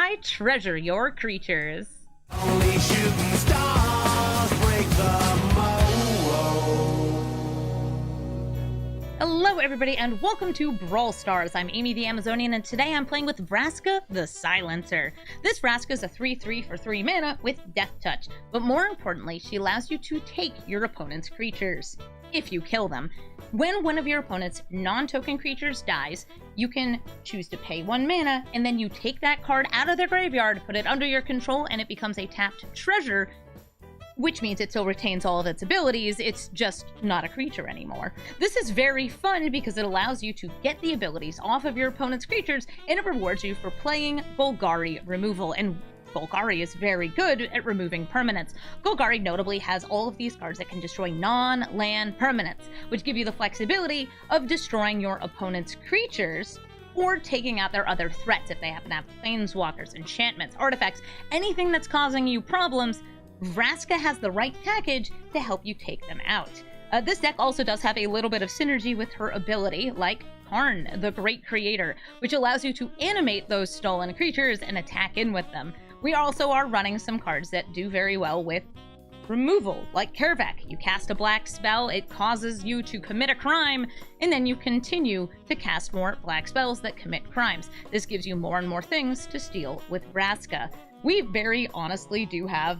I treasure your creatures. Only shooting stars break the mold. Hello everybody and welcome to Brawl Stars. I'm Amy the Amazonian and today I'm playing with Vraska the Silencer. This Vraska is a 3/3 for 3 mana with Death Touch, but more importantly she allows you to take your opponent's creatures, if you kill them. When one of your opponent's non-token creatures dies, you can choose to pay 1 mana, and then you take that card out of their graveyard, put it under your control, and it becomes a tapped treasure, which means it still retains all of its abilities, it's just not a creature anymore. This is very fun because it allows you to get the abilities off of your opponent's creatures, and it rewards you for playing Golgari removal, and Golgari is very good at removing permanents. Golgari notably has all of these cards that can destroy non-land permanents, which give you the flexibility of destroying your opponent's creatures or taking out their other threats if they happen to have planeswalkers, enchantments, artifacts, anything that's causing you problems. Vraska has the right package to help you take them out. This deck also does have a little bit of synergy with her ability, like Karn, the Great Creator, which allows you to animate those stolen creatures and attack in with them. We also are running some cards that do very well with removal, like Kervek. You cast a black spell, it causes you to commit a crime, and then you continue to cast more black spells that commit crimes. This gives you more and more things to steal with Vraska. We very honestly do have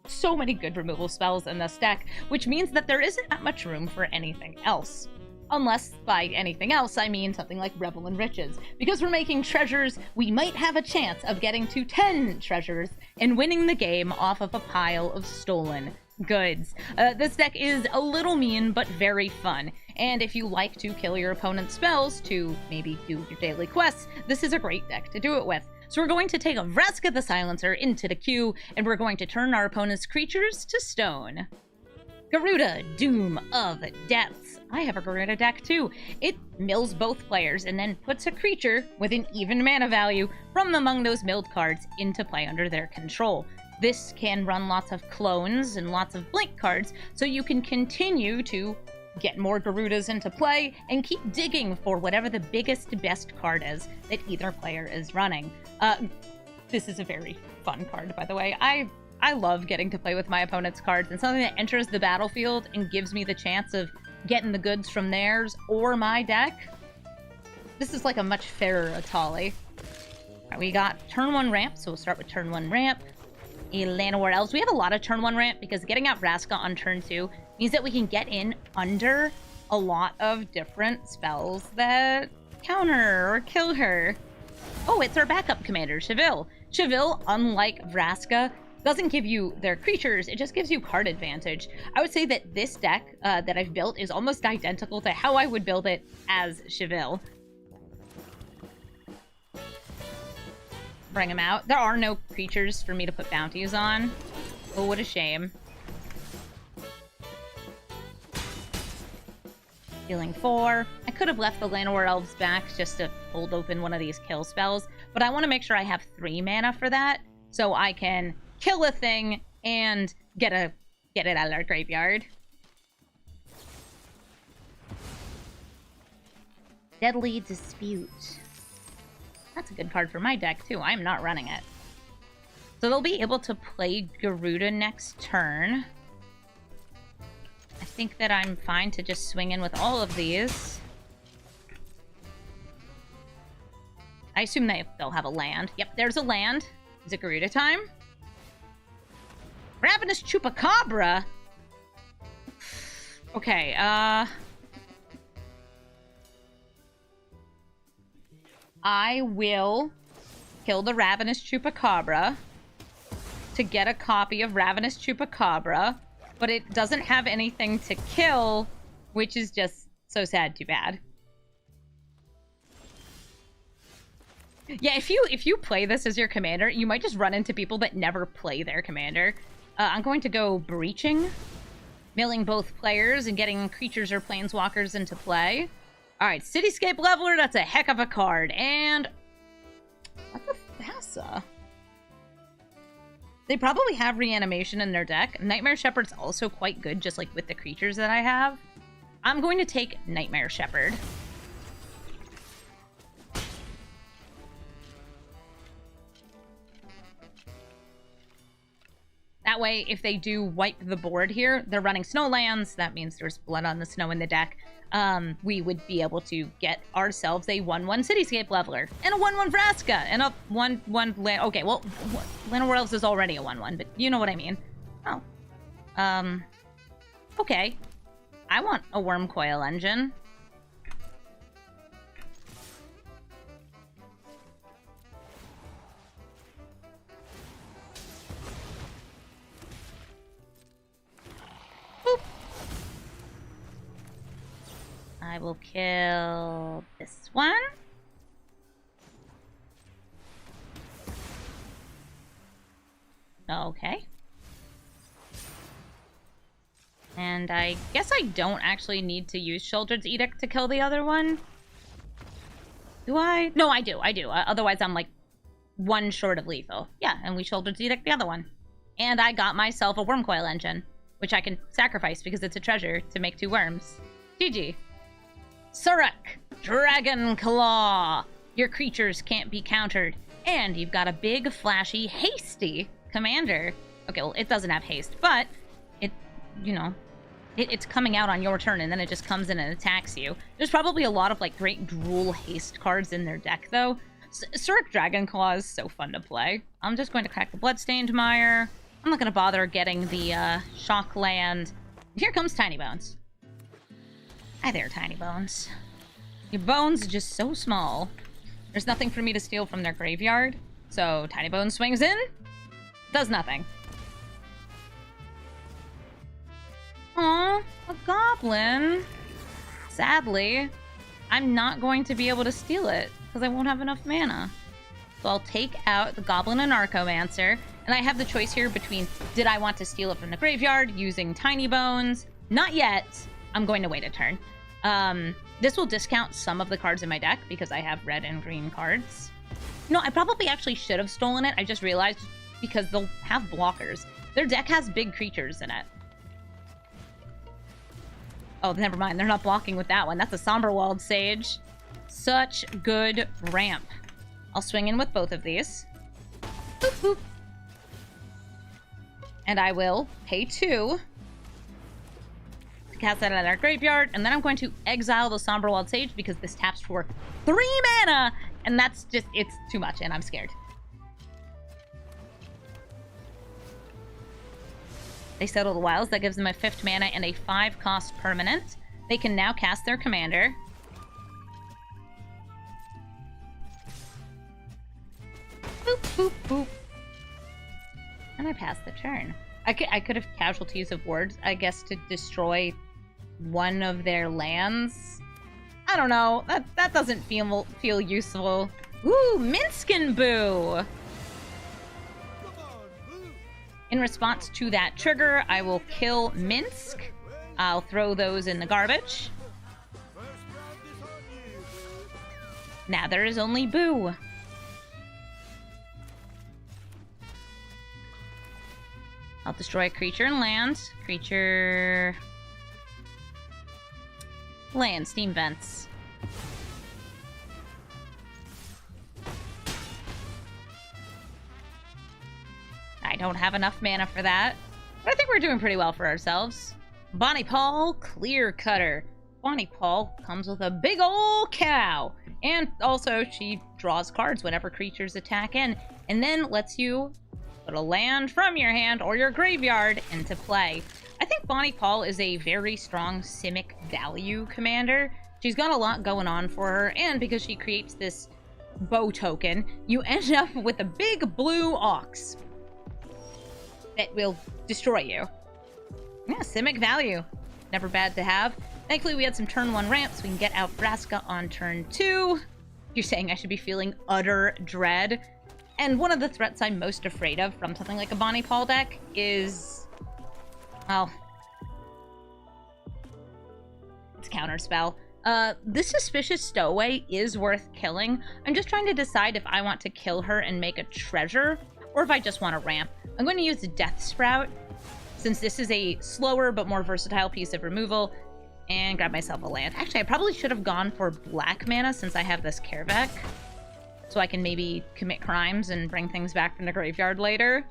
so many good removal spells in this deck, which means that there isn't that much room for anything else. Unless, by anything else, I mean something like Revel in Riches. Because we're making treasures, we might have a chance of getting to 10 treasures and winning the game off of a pile of stolen goods. This deck is a little mean, but very fun. And if you like to kill your opponent's spells to maybe do your daily quests, this is a great deck to do it with. So we're going to take a Vraska the Silencer into the queue, and we're going to turn our opponent's creatures to stone. Garuda, Doom of Depths. I have a Garuda deck too. It mills both players and then puts a creature with an even mana value from among those milled cards into play under their control. This can run lots of clones and lots of blink cards, so you can continue to get more Garudas into play and keep digging for whatever the biggest, best card is that either player is running. This is a very fun card, by the way. I love getting to play with my opponent's cards, and something that enters the battlefield and gives me the chance of getting the goods from theirs or my deck. This is like a much fairer Atali. Right, we got turn 1 ramp, so we'll start with turn 1 ramp. Llanowar Elves. We have a lot of turn 1 ramp because getting out Vraska on turn 2 means that we can get in under a lot of different spells that counter or kill her. Oh, it's our backup commander, Cheville. Cheville, unlike Vraska, doesn't give you their creatures, it just gives you card advantage. I would say that this deck that I've built is almost identical to how I would build it as Cheville. Bring him out. There are no creatures for me to put bounties on. Oh, what a shame. Healing 4. I could have left the Llanowar Elves back just to hold open one of these kill spells, but I want to make sure I have 3 mana for that, so I can kill a thing and get it out of our graveyard. Deadly Dispute. That's a good card for my deck too. I'm not running it. So they'll be able to play Garuda next turn. I think that I'm fine to just swing in with all of these. I assume they'll have a land. Yep, there's a land. Is it Garuda time? Ravenous Chupacabra? Okay, I will kill the Ravenous Chupacabra to get a copy of Ravenous Chupacabra, but it doesn't have anything to kill, which is just so sad, too bad. Yeah, if you play this as your commander, you might just run into people that never play their commander. I'm going to go Breaching, milling both players and getting creatures or planeswalkers into play. Alright, Cityscape Leveler, that's a heck of a card. And what's a Thassa? They probably have Reanimation in their deck. Nightmare Shepherd's also quite good, just like with the creatures that I have. I'm going to take Nightmare Shepherd. That way, if they do wipe the board here, they're running snowlands. That means there's blood on the snow in the deck. We would be able to get ourselves a 1-1 Cityscape Leveler, and a 1-1 Vraska, and a 1-1 land... Okay, well, Land of Worlds is already a 1-1, but you know what I mean. Oh. Okay. I want a Worm Coil Engine. Boop. I will kill this one. Okay. And I guess I don't actually need to use Sheldred's Edict to kill the other one. Do I? No, I do. Otherwise, I'm like one short of lethal. Yeah, and we Sheldred's Edict the other one. And I got myself a Worm Coil Engine, which I can sacrifice because it's a treasure to make 2 worms. GG. Suruk, Dragon Claw. Your creatures can't be countered. And you've got a big, flashy, hasty commander. Okay, well, it doesn't have haste, but it, you know, it's coming out on your turn, and then it just comes in and attacks you. There's probably a lot of, like, great drool haste cards in their deck, though. Suruk Dragonclaw is so fun to play. I'm just going to crack the Bloodstained Mire. I'm not going to bother getting the Shock Land. Here comes Tiny Bones. Hi there, Tiny Bones. Your bones are just so small. There's nothing for me to steal from their graveyard, so Tiny Bones swings in, does nothing. Aw, a goblin. Sadly, I'm not going to be able to steal it, because I won't have enough mana. So I'll take out the Goblin and Archomancer, and I have the choice here between, did I want to steal it from the graveyard using Tiny Bones? Not yet. I'm going to wait a turn. This will discount some of the cards in my deck, because I have red and green cards. No, I probably actually should have stolen it. I just realized, because they'll have blockers. Their deck has big creatures in it. Oh, never mind. They're not blocking with that one. That's a Somberwald Sage. Such good ramp. I'll swing in with both of these. Boop, boop. And I will pay 2 to cast that out of our graveyard. And then I'm going to exile the Somberwald Sage because this taps for 3 mana. And that's just, it's too much and I'm scared. They Settle the Wilds. That gives them a 5th mana and a 5-cost permanent. They can now cast their commander. Boop, boop, boop. And I pass the turn. I could have Casualties of Words, I guess, to destroy one of their lands. I don't know. That doesn't feel useful. Ooh, Minskin Boo! In response to that trigger, I will kill Minsk. I'll throw those in the garbage. Now there is only Boo. I'll destroy a creature and land. Creature... Land. Steam Vents. I don't have enough mana for that. But I think we're doing pretty well for ourselves. Bonnie Paul, Clear Cutter. Bonnie Paul comes with a big ol' cow. And also, she draws cards whenever creatures attack in. And then lets you put a land from your hand or your graveyard into play. I think Bonnie Paul is a very strong Simic value commander. She's got a lot going on for her. And because she creates this bow token, you end up with a big blue ox that will destroy you. Yeah, Simic value. Never bad to have. Thankfully, we had some turn 1 ramps, so we can get out Vraska on turn 2. You're saying I should be feeling utter dread. And one of the threats I'm most afraid of from something like a Bonnie Paul deck is... well... it's Counterspell. This Suspicious Stowaway is worth killing. I'm just trying to decide if I want to kill her and make a treasure, or if I just want to ramp. I'm going to use the Death Sprout, since this is a slower but more versatile piece of removal, and grab myself a land. Actually, I probably should have gone for black mana since I have this Kervek, so I can maybe commit crimes and bring things back from the graveyard later.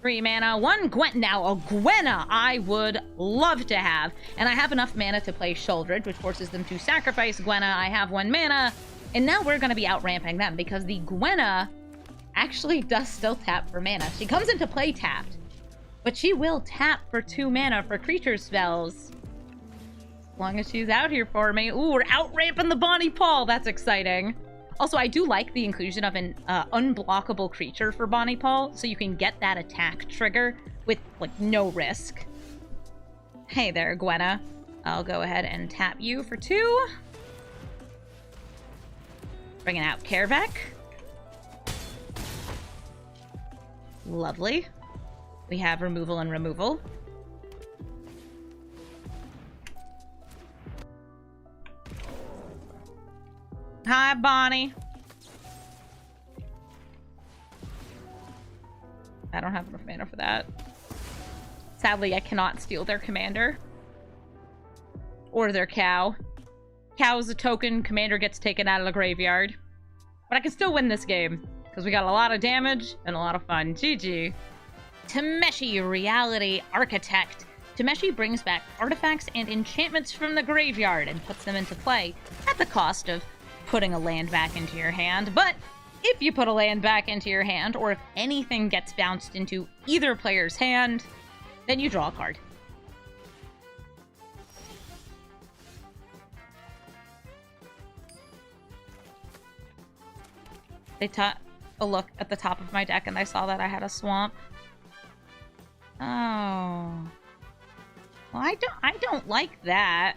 3 mana, 1 Gwen. Now, a Gwenna I would love to have. And I have enough mana to play Sheldred, which forces them to sacrifice Gwenna. I have 1 mana. And now we're going to be out-ramping them because the Gwenna actually does still tap for mana. She comes into play tapped, but she will tap for 2 mana for creature spells. As long as she's out here for me. Ooh, we're out-ramping the Bonnie Paul. That's exciting. Also, I do like the inclusion of an unblockable creature for Bonnie Paul, so you can get that attack trigger with, like, no risk. Hey there, Gwenna. I'll go ahead and tap you for 2. Bringing out Kervek. Lovely. We have removal and removal. Hi, Bonnie. I don't have enough mana for that. Sadly, I cannot steal their commander. Or their cow. Cow is a token, commander gets taken out of the graveyard. But I can still win this game, because we got a lot of damage and a lot of fun. GG. Tameshi, Reality Architect. Tameshi brings back artifacts and enchantments from the graveyard and puts them into play at the cost of putting a land back into your hand. But if you put a land back into your hand, or if anything gets bounced into either player's hand, then you draw a card. They took a look at the top of my deck and I saw that I had a swamp. Oh. Well, I don't like that.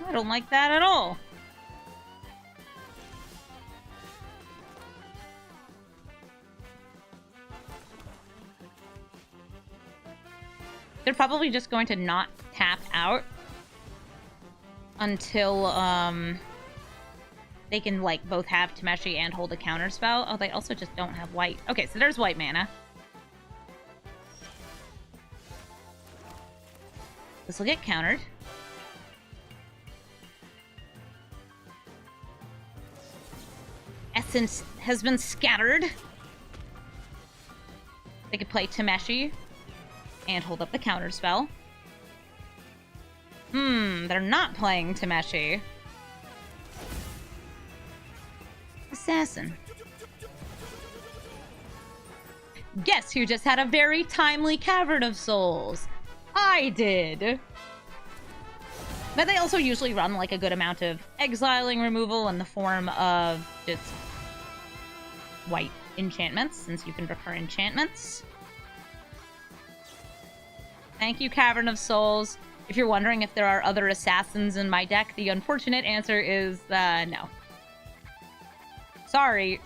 I don't like that at all. They're probably just going to not tap out until they can, like, both have Tameshi and hold a counter spell. Oh, they also just don't have white. Okay, so there's white mana. This will get countered. Essence has been scattered. They could play Tameshi and hold up the counter spell. They're not playing Tameshi. Assassin. Guess who just had a very timely Cavern of Souls? I did. But they also usually run, like, a good amount of exiling removal in the form of just white enchantments, since you can recur enchantments. Thank you, Cavern of Souls. If you're wondering if there are other assassins in my deck, the unfortunate answer is no. Sorry,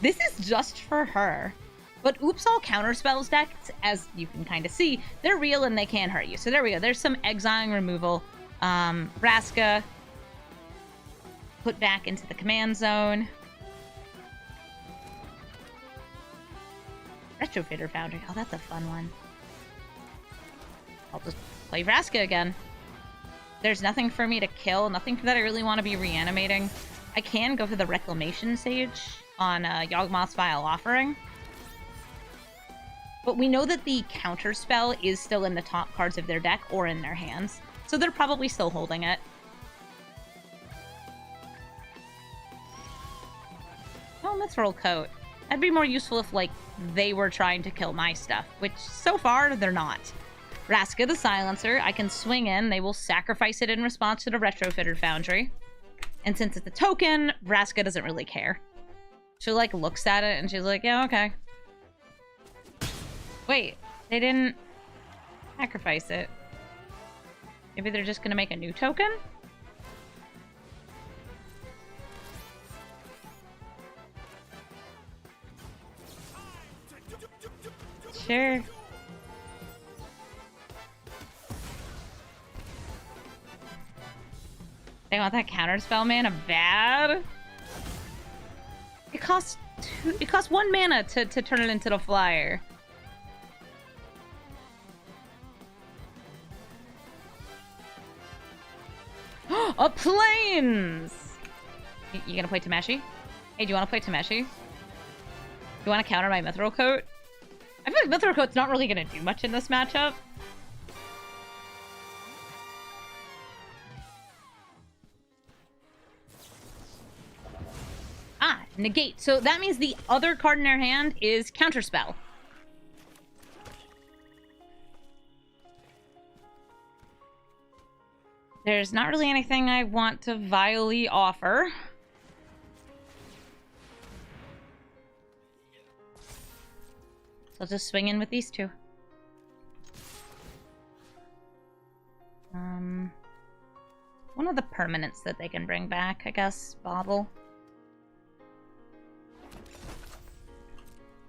this is just for her. But Oops All Counterspells decks, as you can kind of see, they're real and they can't hurt you. So there we go. There's some exiling removal. Vraska put back into the command zone. Retrofitter Foundry. Oh, that's a fun one. I'll just play Vraska again. There's nothing for me to kill. Nothing that I really want to be reanimating. I can go for the Reclamation Sage on Yawgmoth's Vile Offering. But we know that the counter spell is still in the top cards of their deck or in their hands. So they're probably still holding it. Oh, Mithril Coat. That'd be more useful if, like, they were trying to kill my stuff, which so far they're not. Vraska the Silencer, I can swing in. They will sacrifice it in response to the Retrofitter Foundry. And since it's a token, Vraska doesn't really care. She, like, looks at it and she's like, yeah, okay. Wait, they didn't sacrifice it. Maybe they're just gonna make a new token? Sure. They want that counterspell mana bad. It costs 1 mana to turn it into the flyer. A Plains! You gonna play Tameshi? Hey, do you want to play Tameshi? Do you want to counter my Mithril Coat? I feel like Mithril Coat's not really going to do much in this matchup. Ah, negate. So that means the other card in their hand is Counterspell. There's not really anything I want to vilely offer. So I'll just swing in with these two. One of the permanents that they can bring back, I guess. Bobble.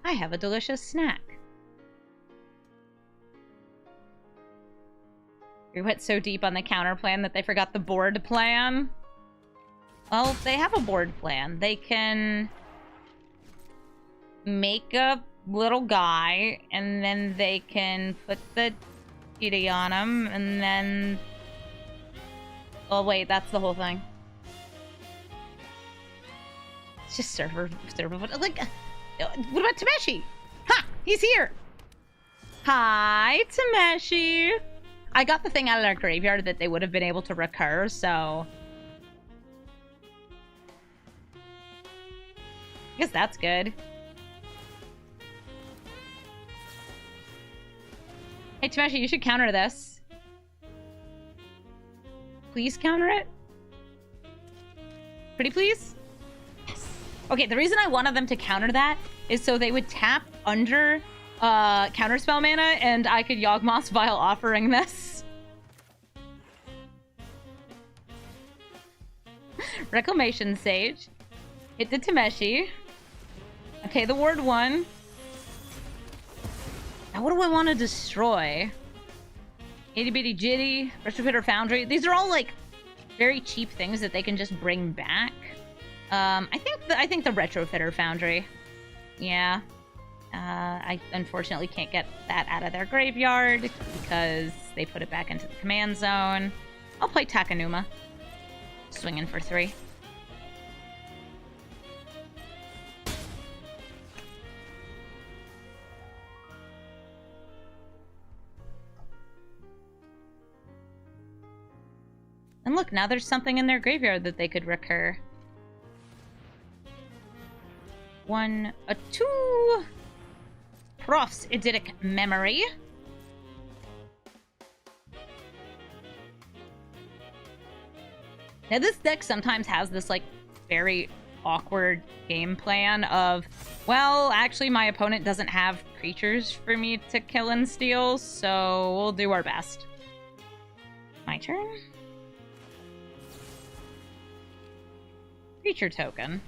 I have a delicious snack. We went so deep on the counter plan that they forgot the board plan. Well, they have a board plan. They can make a little guy, and then they can put the kitty on him, and then... Oh, wait, that's the whole thing. It's just server... Like, what about Tameshi? Ha! He's here! Hi, Tameshi! I got the thing out of their graveyard that they would have been able to recur, so... I guess that's good. Hey, Tameshi, you should counter this. Please counter it? Pretty please? Yes. Okay, the reason I wanted them to counter that is so they would tap under counterspell mana, and I could Yawgmoth's Vile Offering this. Reclamation Sage. Hit the Tameshi. Okay, the Ward 1. Now, what do I want to destroy? Itty Bitty Jitty, Retrofitter Foundry. These are all, like, very cheap things that they can just bring back. I think the Retrofitter Foundry. Yeah. I unfortunately can't get that out of their graveyard because they put it back into the command zone. I'll play Takanuma. Swinging for 3. And look, now there's something in their graveyard that they could recur. 1, a 2. Prof's Eidetic Memory. Now this deck sometimes has this, like, very awkward game plan of, well, actually my opponent doesn't have creatures for me to kill and steal, so we'll do our best. My turn? Creature token.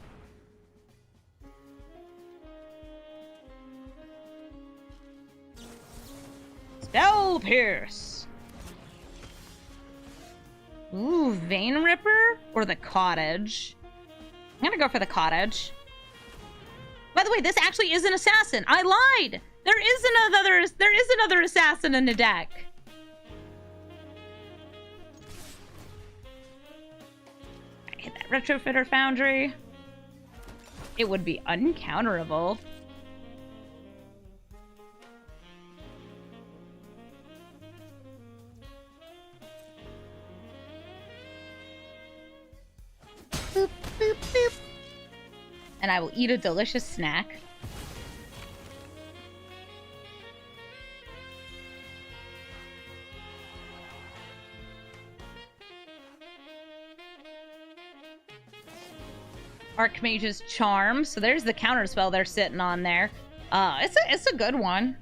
Spell Pierce. Ooh, Vein Ripper or the Cottage? I'm gonna go for the Cottage. By the way, this actually is an assassin. I lied. There is another assassin in the deck. I hit that Retrofitter Foundry. It would be uncounterable. Boop, boop, boop. And I will eat a delicious snack. Archmage's Charm. So there's the counter spell they're sitting on there. It's a good one.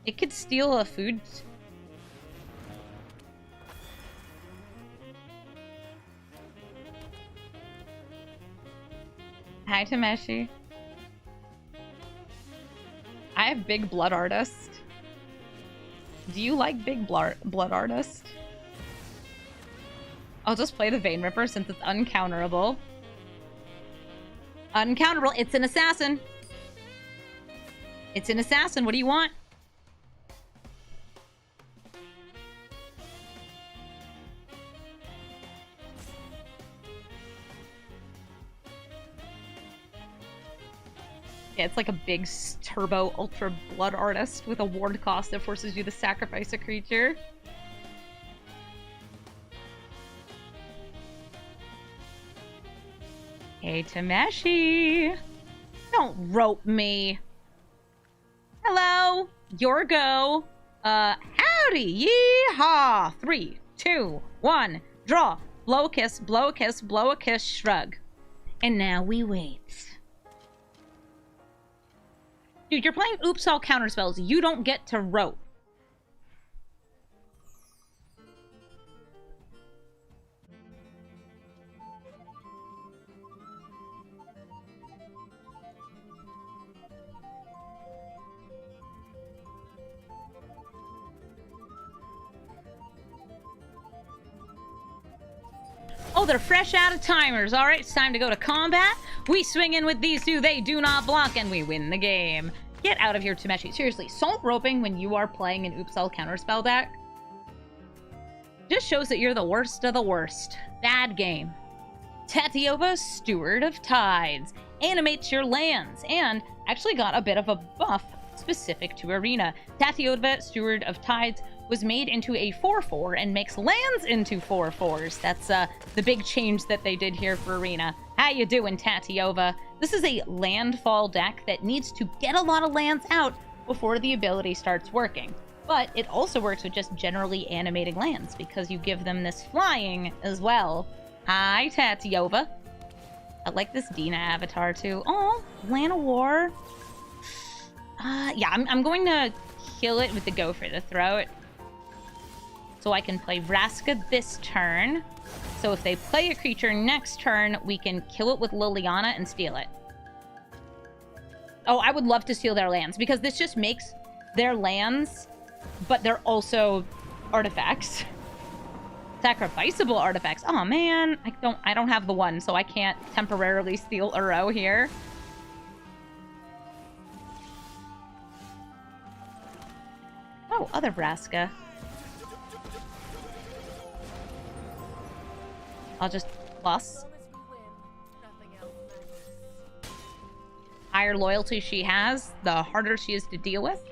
It could steal a food. Hi, Tameshi. I have Big Blood Artist. Do you like Big Blood Artist? I'll just play the Vein Ripper since it's uncounterable. Uncounterable. It's an assassin. It's an assassin. What do you want? Yeah, it's like a big turbo ultra blood artist with a ward cost that forces you to sacrifice a creature. Hey, Tameshi! Don't rope me! Hello! Your go! Howdy! Yee-haw! 3, 2, 1, draw! Blow a kiss, blow a kiss, blow a kiss, shrug. And now we wait. Dude, you're playing Oops All Counterspells. You don't get to rope. Oh, they're fresh out of timers. All right, it's time to go to combat. We swing in with these two. They do not block, and we win the game. Get out of here, Tameshi. Seriously, salt roping when you are playing an Oops All Counterspell deck just shows that you're the worst of the worst. Bad game. Tatiova, Steward of Tides. Animates your lands, and actually got a bit of a buff specific to Arena. Tatiova, Steward of Tides, was made into a 4/4 and makes lands into 4/4s. That's the big change that they did here for Arena. How you doing, Tatiova? This is a landfall deck that needs to get a lot of lands out before the ability starts working. But it also works with just generally animating lands because you give them this flying as well. Hi, Tatiova. I like this Dina avatar too. Oh, Lana War. Yeah, I'm going to kill it with the Go for the Throat. So I can play Vraska this turn. So if they play a creature next turn, we can kill it with Liliana and steal it. Oh, I would love to steal their lands, because this just makes their lands, but they're also artifacts. Sacrificeable artifacts. Oh man, I don't have the one, so I can't temporarily steal a row here. Oh, other Vraska. I'll just plus. Higher loyalty she has, the harder she is to deal with.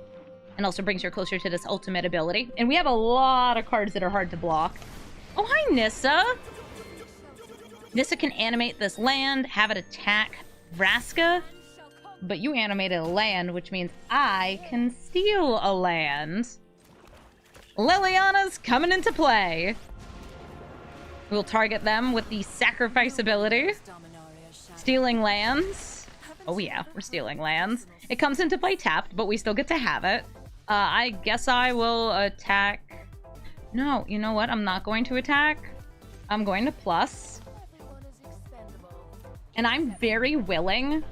And also brings her closer to this ultimate ability. And we have a lot of cards that are hard to block. Oh, hi, Nissa! Nissa can animate this land, have it attack Vraska. But you animated a land, which means I can steal a land. Liliana's coming into play. We'll target them with the sacrifice ability. Stealing lands. Oh yeah, we're stealing lands. It comes into play tapped, but we still get to have it. I guess I will attack... No, you know what? I'm not going to attack. I'm going to plus. And I'm very willing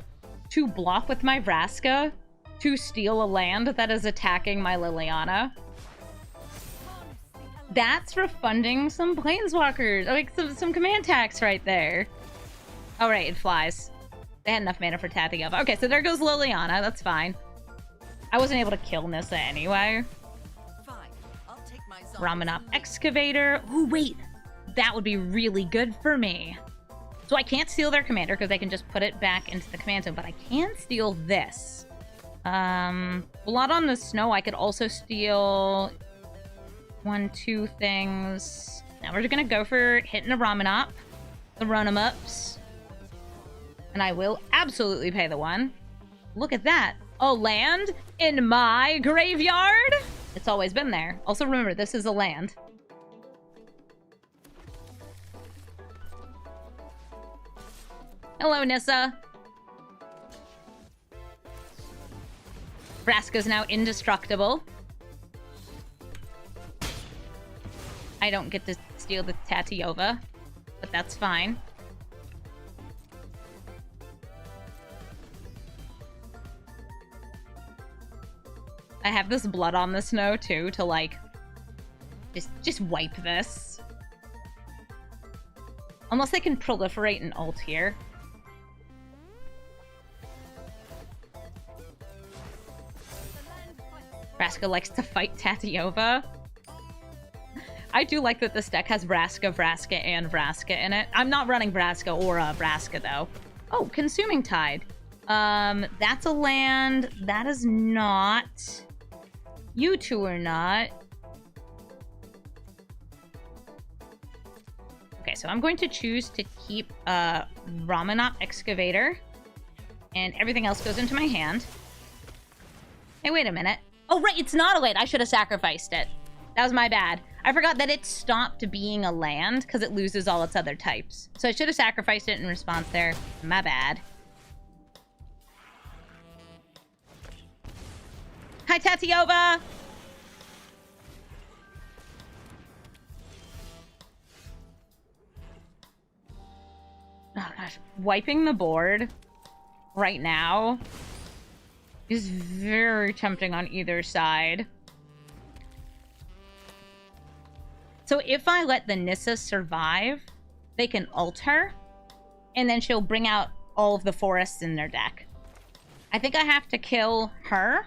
to block with my Vraska to steal a land that is attacking my Liliana. That's refunding some planeswalkers. Like some command tax right there. Oh, right, it flies. They had enough mana for Tatiova. Okay, so there goes Liliana. That's fine. I wasn't able to kill Nissa anyway. Ramanop Excavator. Ooh, wait. That would be really good for me. So I can't steal their commander because they can just put it back into the command zone, but I can steal this. Blood on the Snow. I could also steal... 1, 2 things. Now we're gonna go for hitting a Ramanop. The run-em-ups. And I will absolutely pay the one. Look at that. A land in my graveyard? It's always been there. Also remember, this is a land. Hello, Nissa. Vraska's now indestructible. I don't get to steal the Tatiova, but that's fine. I have this Blood on the Snow, too, to, like, just wipe this. Unless they can proliferate an ult here. Vraska likes to fight Tatiova. I do like that this deck has Vraska, Vraska, and Vraska in it. I'm not running Vraska or Vraska, though. Oh, Consuming Tide. That's a land. That is not. You two are not. Okay, so I'm going to choose to keep Ramanop Excavator. And everything else goes into my hand. Hey, wait a minute. Oh, right, it's not a land. I should have sacrificed it. That was my bad. I forgot that it stopped being a land because it loses all its other types. So I should have sacrificed it in response there. My bad. Hi, Tatiova! Oh, gosh. Wiping the board right now is very tempting on either side. So if I let the Nissa survive, they can ult her, and then she'll bring out all of the forests in their deck. I think I have to kill her.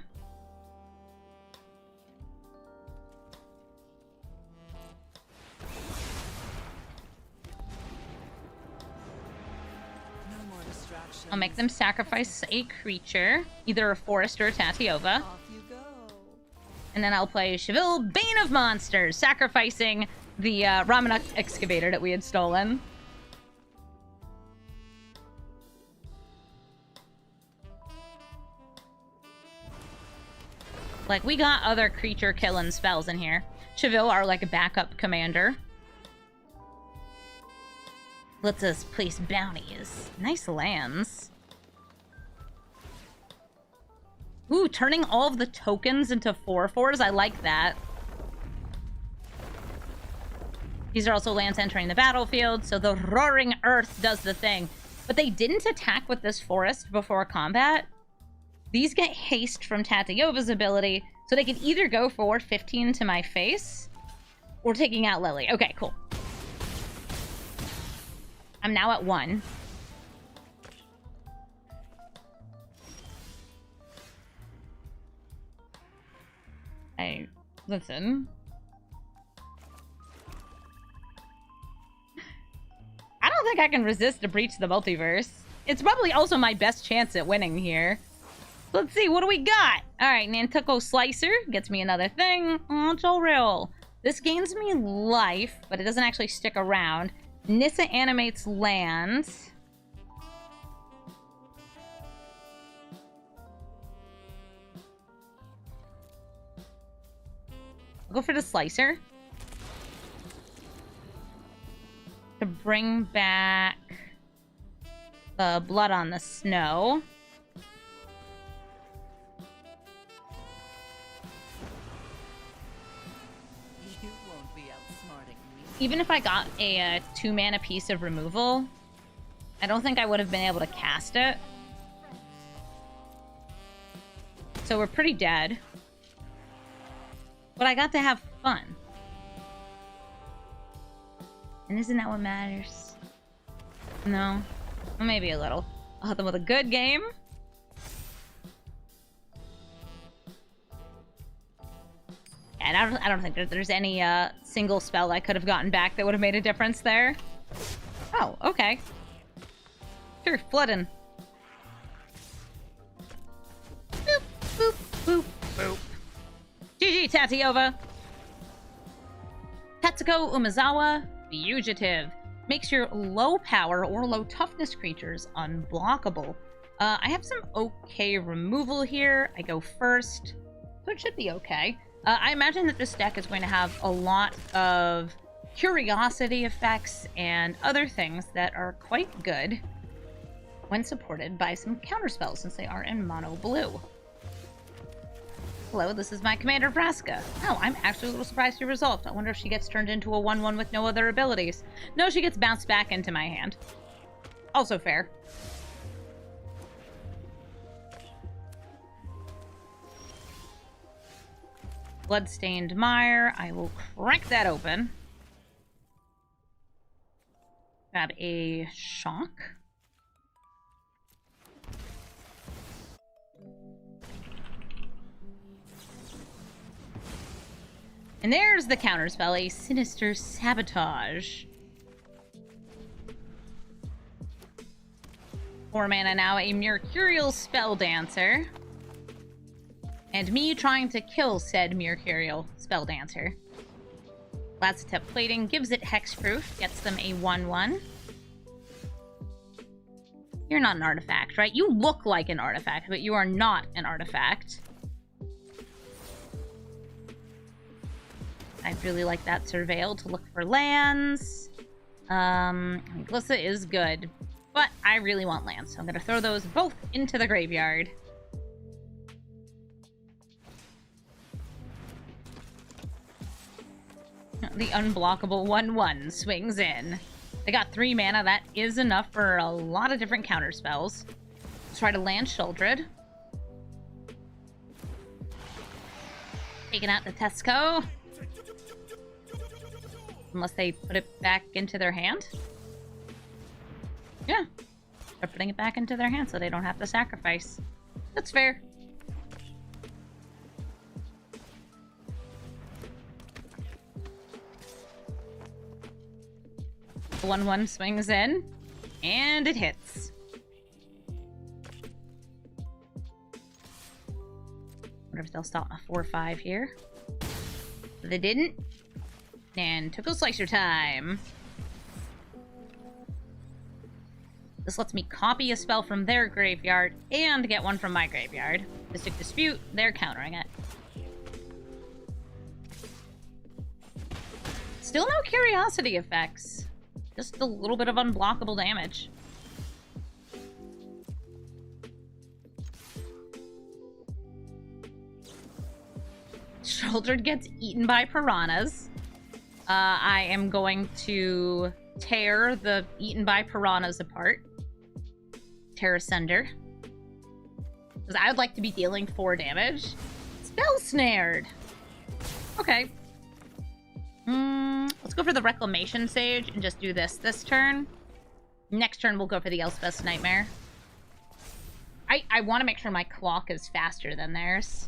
I'll make them sacrifice a creature, either a forest or a Tatiova. And then I'll play Shelob, Bane of Monsters, sacrificing the Ramanok Excavator that we had stolen. Like, we got other creature killing spells in here. Shelob, our, like, backup commander. Lets us place bounties. Nice lands. Ooh, turning all of the tokens into 4/4s. I like that. These are also lands entering the battlefield, so the Roaring Earth does the thing. But they didn't attack with this forest before combat. These get haste from Tatiova's ability, so they can either go for 15 to my face, or taking out Lily. Okay, cool. I'm now at 1. Listen. I don't think I can resist a Breach the Multiverse. It's probably also my best chance at winning here. Let's see, what do we got? Alright, Nantuko Slicer gets me another thing. Oh, it's all real. This gains me life, but it doesn't actually stick around. Nissa animates land. I'll go for the Slicer. To bring back the Blood on the Snow. You won't be outsmarting me. Even if I got a 2-mana piece of removal, I don't think I would have been able to cast it. So we're pretty dead. But I got to have fun. And isn't that what matters? No. Well, maybe a little. I'll hit them with a good game. And I don't think that there's any single spell I could have gotten back that would have made a difference there. Oh, okay. Sure, flooding. Boop, boop, boop, boop. GG, Tatiova. Tetsuko Umezawa, Fugitive. Makes your low power or low toughness creatures unblockable. I have some okay removal here. I go first, so it should be okay. I imagine that this deck is going to have a lot of curiosity effects and other things that are quite good when supported by some counterspells, since they are in mono blue. Hello, this is my commander, Vraska. Oh, I'm actually a little surprised she resolved. I wonder if she gets turned into a 1/1 with no other abilities. No, she gets bounced back into my hand. Also fair. Bloodstained Mire. I will crack that open. Grab a Shock. And there's the counterspell, a Sinister Sabotage. 4 mana now, a Mercurial Spell Dancer. And me trying to kill said Mercurial Spell Dancer. Lazatep Plating gives it hexproof, gets them a 1/1. You're not an artifact, right? You look like an artifact, but you are not an artifact. I really like that Surveil to look for lands. Glissa is good, but I really want lands, so I'm gonna throw those both into the graveyard. The unblockable 1/1 swings in. They got 3 mana. That is enough for a lot of different counter spells. Let's try to land Sheldred. Taking out the Tesco. Unless they put it back into their hand. Yeah. They're putting it back into their hand so they don't have to sacrifice. That's fair. The 1/1 swings in, and it hits. Wonder if they'll stop my 4/5 here. They didn't. And Tickle Slicer time. This lets me copy a spell from their graveyard and get one from my graveyard. Mystic Dispute, they're countering it. Still no Curiosity effects. Just a little bit of unblockable damage. Sheldred gets eaten by piranhas. I am going to tear the eaten by piranhas apart. Tear Asunder. Because I would like to be dealing 4 damage. Spell Snared. Okay. Let's go for the Reclamation Sage and just do this turn. Next turn, we'll go for the Elspeth's Nightmare. I want to make sure my clock is faster than theirs.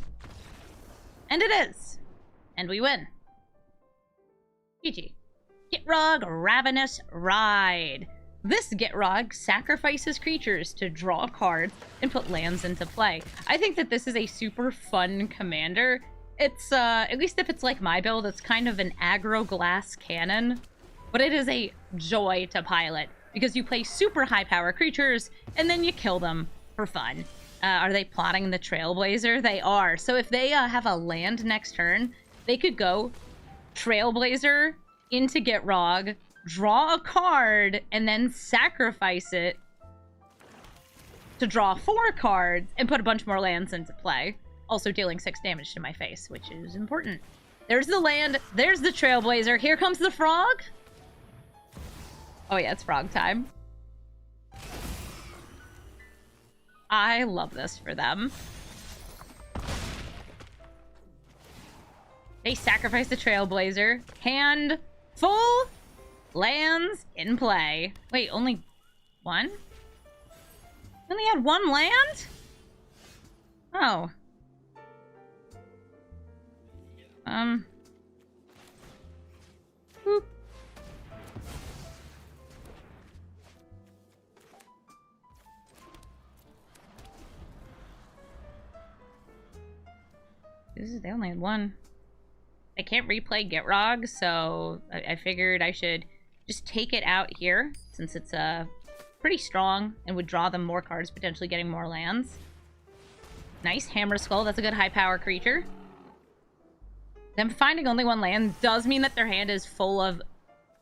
And it is. And we win. GG. Gitrog Ravenous Ride. This Gitrog sacrifices creatures to draw cards and put lands into play. I think that this is a super fun commander. It's, at least if it's like my build, it's kind of an aggro glass cannon. But it is a joy to pilot, because you play super high power creatures, and then you kill them for fun. Are they plotting the Trailblazer? They are. So if they have a land next turn, they could go Trailblazer into Gitrog, draw a card, and then sacrifice it to draw 4 cards and put a bunch more lands into play. Also dealing 6 damage to my face, which is important. There's the land. There's the Trailblazer. Here comes the frog. Oh yeah, it's frog time. I love this for them. They sacrifice the Trailblazer. Hand full. Lands in play. Wait, only 1? Only had 1 land? Oh. Boop. They only had 1. I can't replay Gitrog, so I figured I should just take it out here, since it's pretty strong and would draw them more cards, potentially getting more lands. Nice. Hammer Skull, that's a good high power creature. Them finding only 1 land does mean that their hand is full of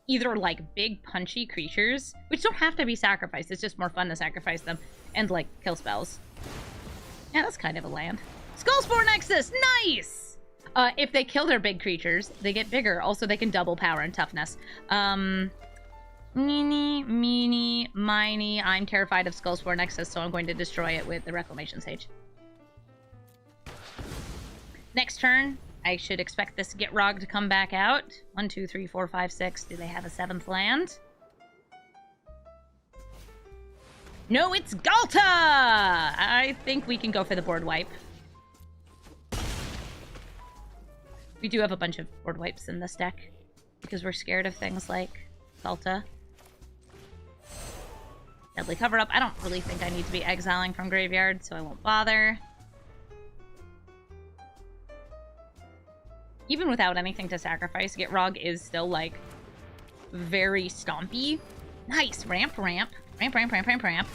either, like, big punchy creatures, which don't have to be sacrificed, it's just more fun to sacrifice them, and, like, kill spells. Yeah, that's kind of a land. Skullspore Nexus! Nice! If they kill their big creatures, they get bigger. Also, they can double power and toughness. Meeny, meeny, miny. I'm terrified of Skullspore Nexus, so I'm going to destroy it with the Reclamation Sage. Next turn, I should expect this Gitrog to come back out. 1, 2, 3, 4, 5, 6. Do they have a 7th land? No, it's Galta! I think we can go for the board wipe. We do have a bunch of board wipes in this deck, because we're scared of things like Galta. Deadly Cover-Up. I don't really think I need to be exiling from graveyard, so I won't bother. Even without anything to sacrifice, Gitrog is still, like, very stompy. Nice! Ramp, ramp. Ramp, ramp, ramp, ramp, ramp.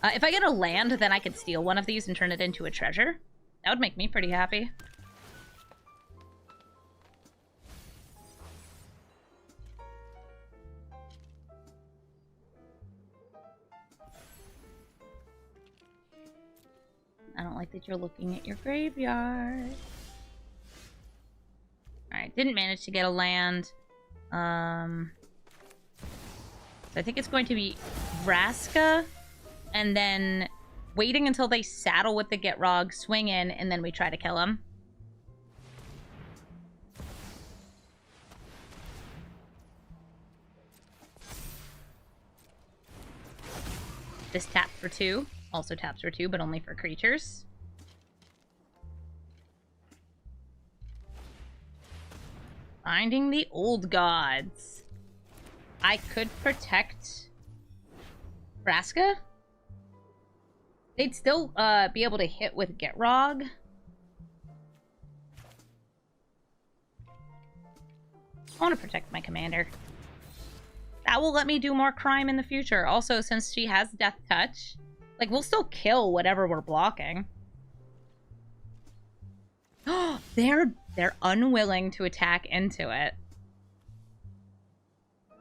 If I get a land, then I could steal one of these and turn it into a treasure. That would make me pretty happy. I don't like that you're looking at your graveyard. Alright, didn't manage to get a land. So I think it's going to be Vraska, and then waiting until they saddle with the Gitrog, swing in, and then we try to kill him. This taps for 2. Also taps for 2, but only for creatures. Finding the old gods. I could protect Vraska. They'd still be able to hit with Gitrog. I want to protect my commander. That will let me do more crime in the future. Also, since she has Death Touch, like, we'll still kill whatever we're blocking. Oh, they're unwilling to attack into it.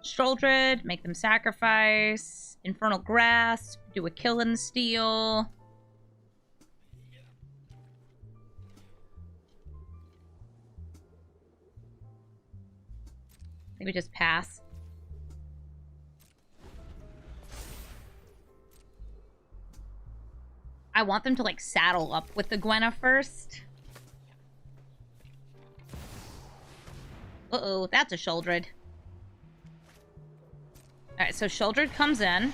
Stroldred, make them sacrifice. Infernal Grasp, do a kill and steal. I think we just pass. I want them to, like, saddle up with the Gwenna first. Uh-oh, that's a Shuldred. Alright, so Shuldred comes in.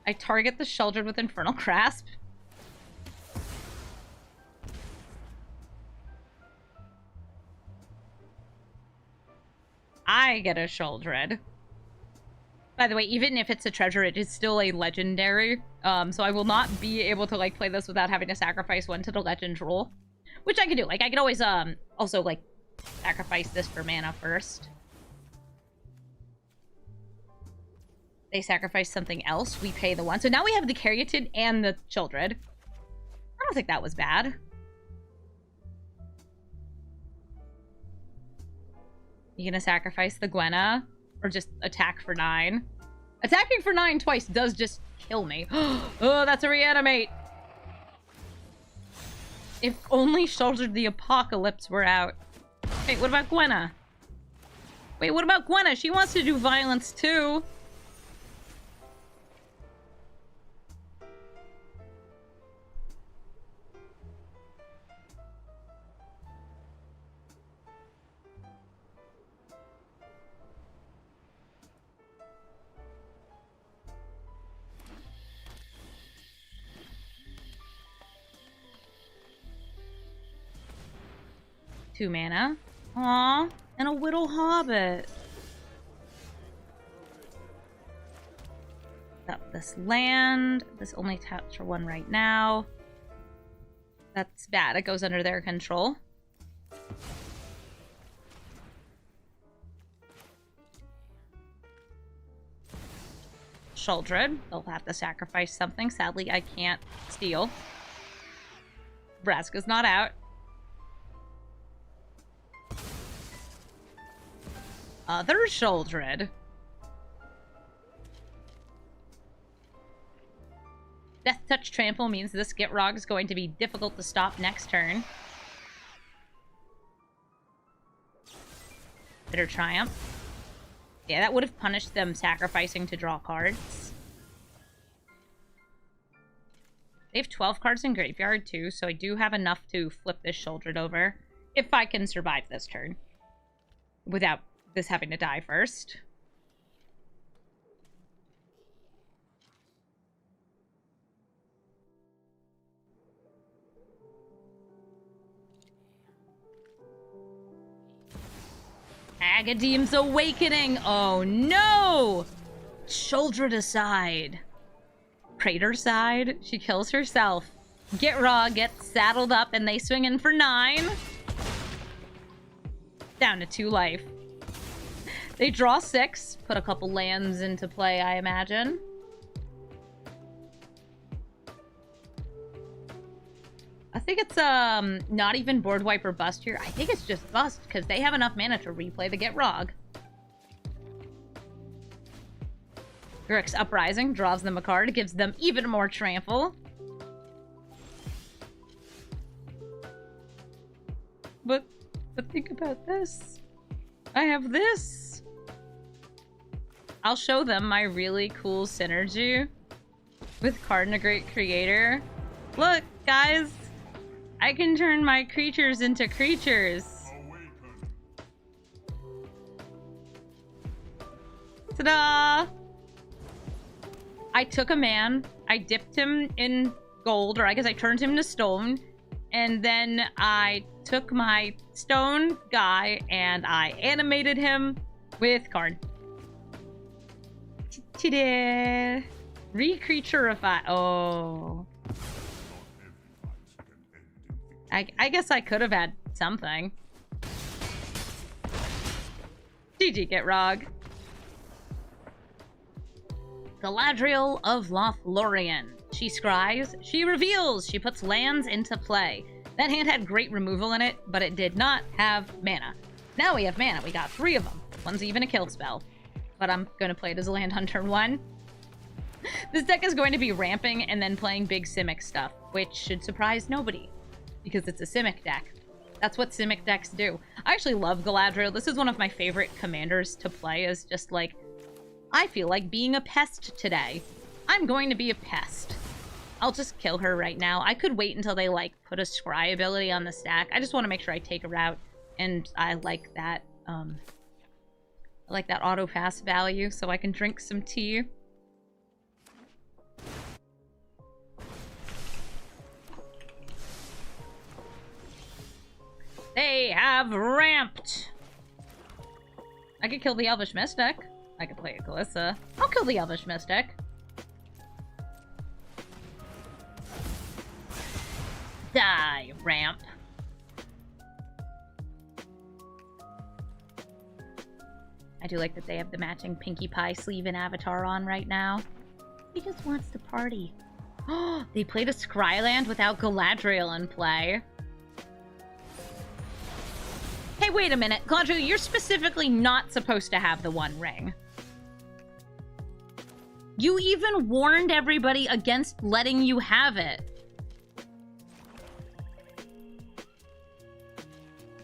I target the Shuldred with Infernal Grasp. I get a Shuldred. By the way, even if it's a treasure, it is still a legendary. So I will not be able to, like, play this without having to sacrifice one to the legend rule. Which I could do. Like, I could always, also, like, sacrifice this for mana first. They sacrifice something else. We pay the one. So now we have the Caryatid and the Shuldred. I don't think that was bad. You gonna sacrifice the Gwenna? Or just attack for 9? Attacking for 9 twice does just kill me. Oh, that's a reanimate. If only Shuldred the Apocalypse were out. Wait, what about Gwenna? Wait, what about Gwenna? She wants to do violence too. Two mana. Aww. And a Whittle Hobbit. Up this land. This only taps for 1 right now. That's bad. It goes under their control. Shuldred. They'll have to sacrifice something. Sadly, I can't steal. Vraska's not out. Other Shuldred. Death Touch Trample means this Gitrog is going to be difficult to stop next turn. Bitter Triumph. Yeah, that would have punished them sacrificing to draw cards. They have 12 cards in graveyard too, so I do have enough to flip this Shuldred over. If I can survive this turn. Without this having to die first. Agadeem's Awakening. Oh no! Shoulder to side. Crater side. She kills herself. Get Raw gets saddled up and they swing in for 9. Down to 2 life. They draw 6. Put a couple lands into play, I imagine. I think it's not even board wipe or bust here. I think it's just bust because they have enough mana to replay the Get Rog. Grix's Uprising draws them a card, gives them even more trample. But think about this. I have this. I'll show them my really cool synergy with Cardinal Creator. Look, guys. I can turn my creatures into creatures. Ta-da! I took a man, I dipped him in gold, or I guess I turned him to stone, and then I took my stone guy and I animated him with card. Ta-da! Recreaturify. Oh. I guess I could have had something. GG, Get Rog. Galadriel of Lothlorien. She scries, she reveals, she puts lands into play. That hand had great removal in it, but it did not have mana. Now we have mana. We got 3 of them. One's even a kill spell. But I'm going to play it as a land on turn 1. This deck is going to be ramping and then playing big Simic stuff, which should surprise nobody. Because it's a Simic deck. That's what Simic decks do. I actually love Galadriel. This is one of my favorite commanders to play, is just like, I feel like being a pest today. I'm going to be a pest. I'll just kill her right now. I could wait until they, like, put a scry ability on the stack. I just want to make sure I take her out. And I like that, auto pass value, so I can drink some tea. They have ramped! I could kill the Elvish Mystic. I could play a Glissa. I'll kill the Elvish Mystic. Die, ramp. I do like that they have the matching Pinkie Pie sleeve and avatar on right now. He just wants to party. Oh, they played a Scryland without Galadriel in play. Hey, wait a minute. Galadriel, you're specifically not supposed to have the One Ring. You even warned everybody against letting you have it.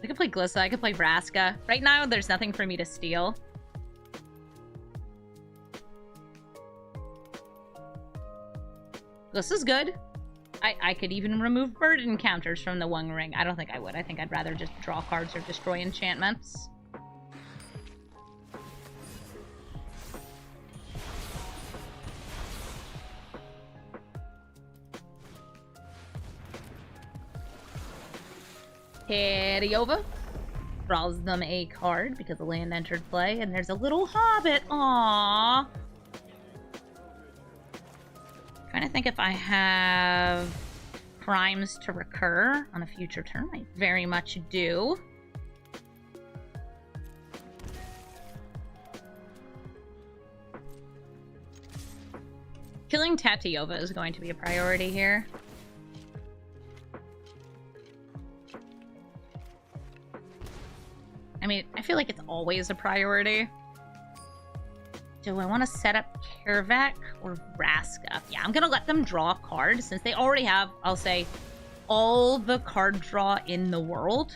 I could play Glissa, I could play Vraska. Right now, there's nothing for me to steal. Glissa's good. I could even remove bird encounters from the One Ring. I don't think I would. I think I'd rather just draw cards or destroy enchantments. Hediova draws them a card because the land entered play, and there's a little hobbit. Aww. Trying to think if I have crimes to recur on a future turn. I very much do. Killing Tatiova is going to be a priority here. I mean, I feel like it's always a priority. Do I want to set up Kervak or Vraska? Yeah, I'm going to let them draw a card since they already have, I'll say, all the card draw in the world.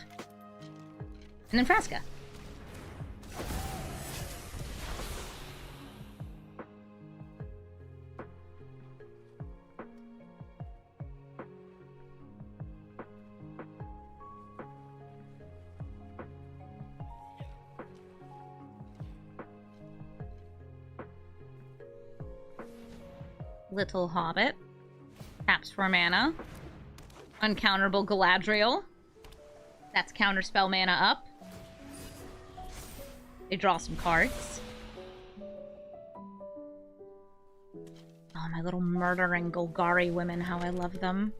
And then Vraska. Little Hobbit. Taps for mana. Uncounterable Galadriel. That's counterspell mana up. They draw some cards. Oh, my little murdering Golgari women, how I love them.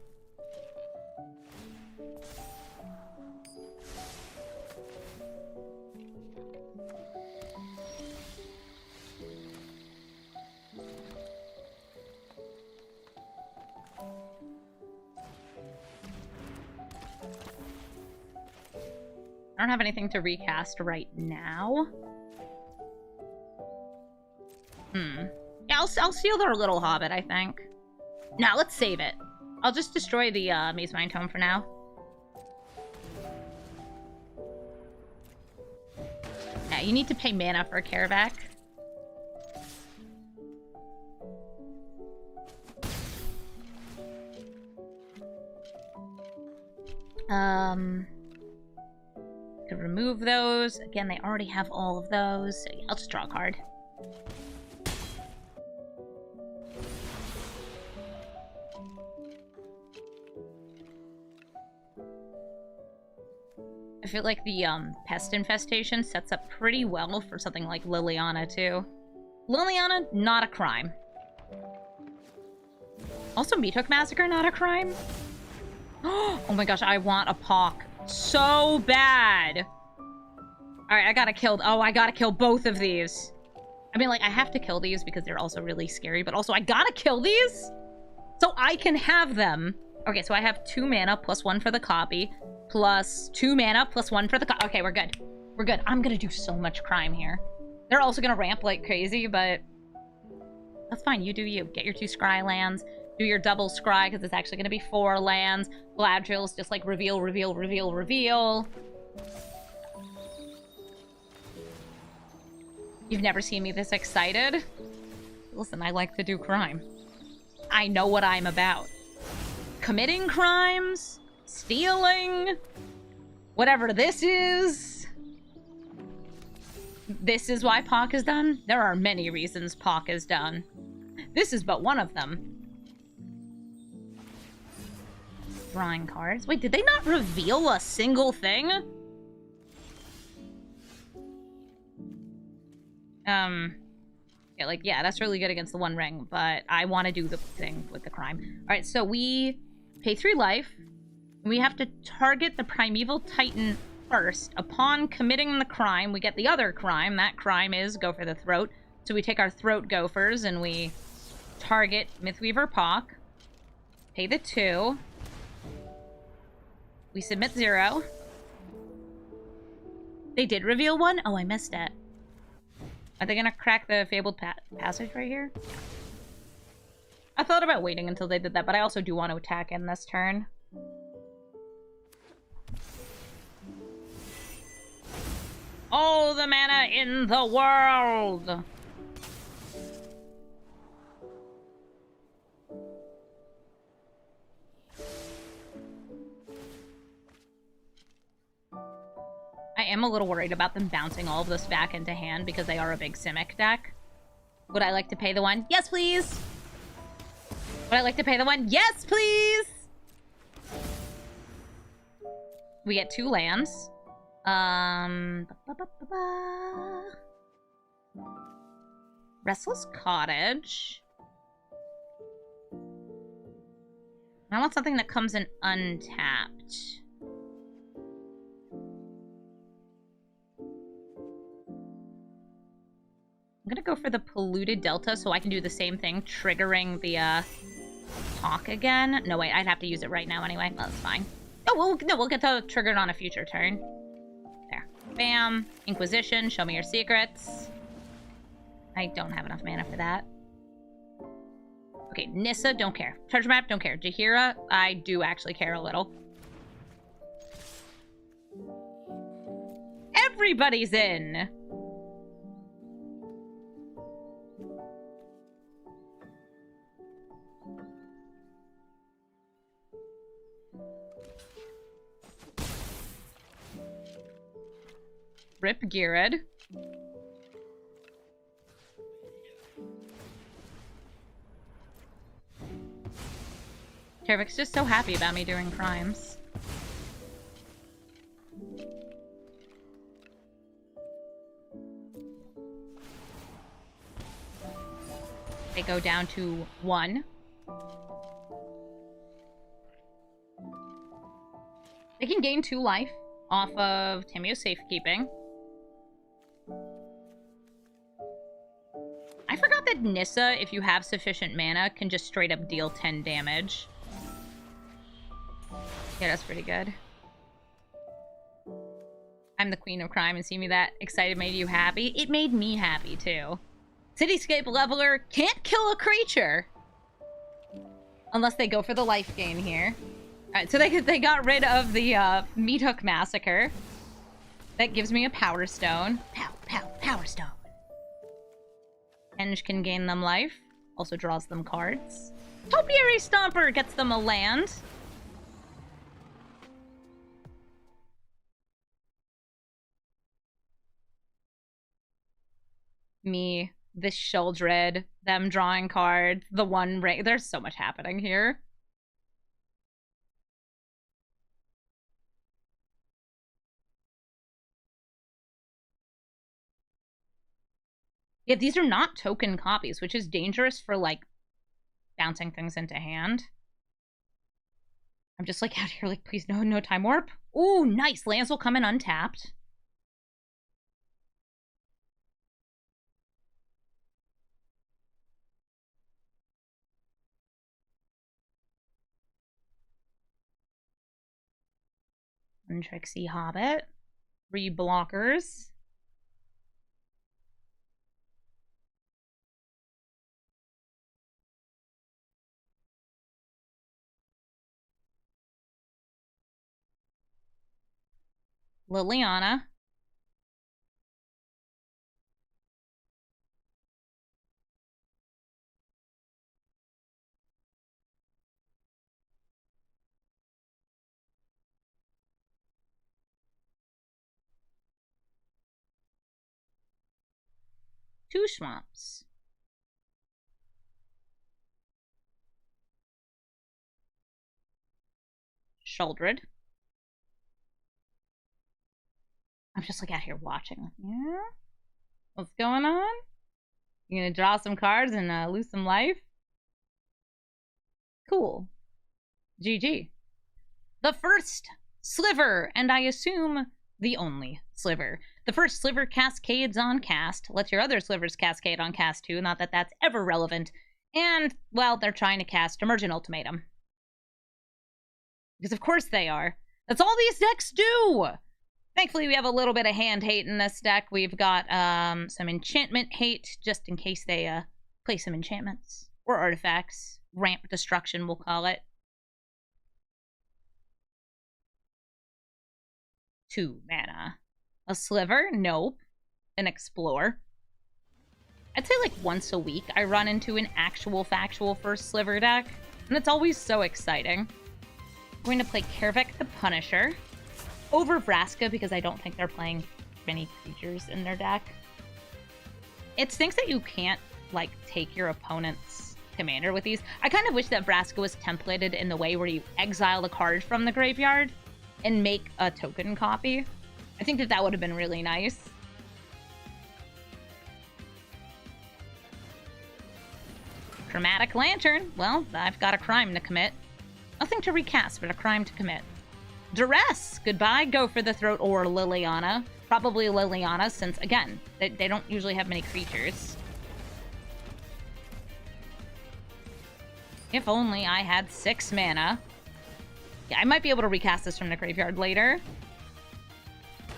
I don't have anything to recast right now. Yeah, I'll steal their little hobbit, I think. No, let's save it. I'll just destroy the Maze Mind Tome for now. Yeah, you need to pay mana for a Careback. Could remove those. Again, they already have all of those. So yeah, I'll just draw a card. I feel like the pest infestation sets up pretty well for something like Liliana too. Liliana, not a crime. Also, Meathook Massacre, not a crime. Oh my gosh, I want a Pock so bad. Alright, I gotta kill both of these. I mean, like, I have to kill these because they're also really scary, but also I gotta kill these so I can have them. Okay, so I have 2 mana plus 1 for the copy, plus 2 mana plus 1 for the copy. Okay, we're good. We're good. I'm gonna do so much crime here. They're also gonna ramp like crazy, but that's fine. You do you. Get your 2 scry lands. Do your double scry, because it's actually gonna be 4 lands. Gladrill's just like reveal, reveal, reveal, reveal. You've never seen me this excited? Listen, I like to do crime. I know what I'm about. Committing crimes, stealing, whatever this is. This is why Pock is done? There are many reasons Pock is done. This is but one of them. Drawing cards. Wait, did they not reveal a single thing? Yeah, like, yeah, that's really good against the One Ring, but I want to do the thing with the crime. Alright, so we pay 3 life. We have to target the Primeval Titan first. Upon committing the crime, we get the other crime. That crime is go for the throat. So we take our throat gophers and we target Mythweaver Pock. Pay the 2. We submit 0. They did reveal 1? Oh, I missed it. Are they gonna crack the Fabled Passage right here? I thought about waiting until they did that, but I also do want to attack in this turn. All the mana in the world! I am a little worried about them bouncing all of this back into hand because they are a big Simic deck. Would I like to pay the 1? Yes, please! Would I like to pay the 1? Yes, please! We get 2 lands. Restless Cottage. I want something that comes in untapped. I'm gonna go for the Polluted Delta so I can do the same thing, triggering the Hawk again. No, wait, I'd have to use it right now anyway. Well, that's fine. Oh, we'll get to trigger it on a future turn. There. Bam. Inquisition, show me your secrets. I don't have enough mana for that. Okay, Nissa, don't care. Treasure Map, don't care. Jaheira, I do actually care a little. Everybody's in! Rip Geared. Kervik's just so happy about me doing crimes. They go down to 1. They can gain 2 life off of Timio's safekeeping. I forgot that Nissa, if you have sufficient mana, can just straight up deal 10 damage. Yeah, that's pretty good. I'm the queen of crime, and see me that excited made you happy? It made me happy, too. Cityscape Leveler can't kill a creature. Unless they go for the life gain here. Alright, so they got rid of the Meat Hook Massacre. That gives me a Power Stone. Power Stone. Henge can gain them life. Also draws them cards. Topiary Stomper gets them a land. Me, this Sheldred, them drawing cards, the one ring. There's so much happening here. Yeah, these are not token copies, which is dangerous for, like, bouncing things into hand. I'm just, like, out here, like, please, no time warp. Ooh, nice. Lands will come in untapped. Untrixie Hobbit. 3 blockers. Liliana. Two swamps. Sheldred. I'm just like out here watching. Yeah? What's going on? You gonna draw some cards and lose some life? Cool. GG. The first sliver, and I assume the only sliver. The first sliver cascades on cast, lets your other slivers cascade on cast too, not that that's ever relevant. And, well, they're trying to cast Emergent Ultimatum. Because of course they are. That's all these decks do! Thankfully, we have a little bit of hand hate in this deck. We've got some enchantment hate, just in case they play some enchantments. Or artifacts. Ramp destruction, we'll call it. 2 mana. A sliver? Nope. An explore. I'd say like once a week I run into an actual factual first sliver deck. And it's always so exciting. I'm going to play Kervik the Punisher. Over Vraska because I don't think they're playing many creatures in their deck. It stinks that you can't, like, take your opponent's commander with these. I kind of wish that Vraska was templated in the way where you exile the card from the graveyard and make a token copy. I think that would have been really nice. Chromatic Lantern. Well, I've got a crime to commit. Nothing to recast, but a crime to commit. Duress! Goodbye, go for the throat, or Liliana. Probably Liliana, since, again, they don't usually have many creatures. If only I had 6 mana. Yeah, I might be able to recast this from the graveyard later.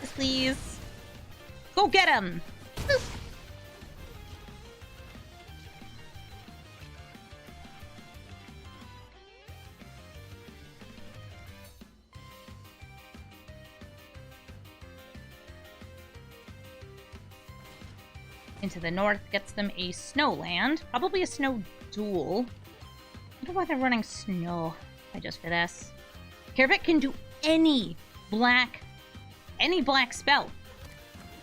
Yes, please. Go get him! Boop. Into the north gets them a snow land. Probably a snow duel. I don't know why they're running snow. Just for this. Kervik can do any black spell.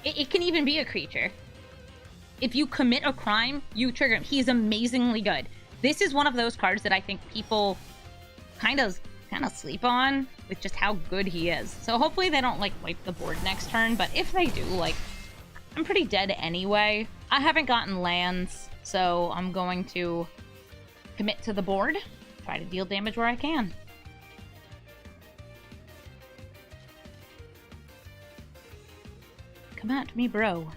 It can even be a creature. If you commit a crime, you trigger him. He's amazingly good. This is one of those cards that I think people kind of sleep on with just how good he is. So hopefully they don't, like, wipe the board next turn. But if they do, like, I'm pretty dead anyway. I haven't gotten lands So I'm going to commit to the board, try to deal damage where I can. Come at me, bro.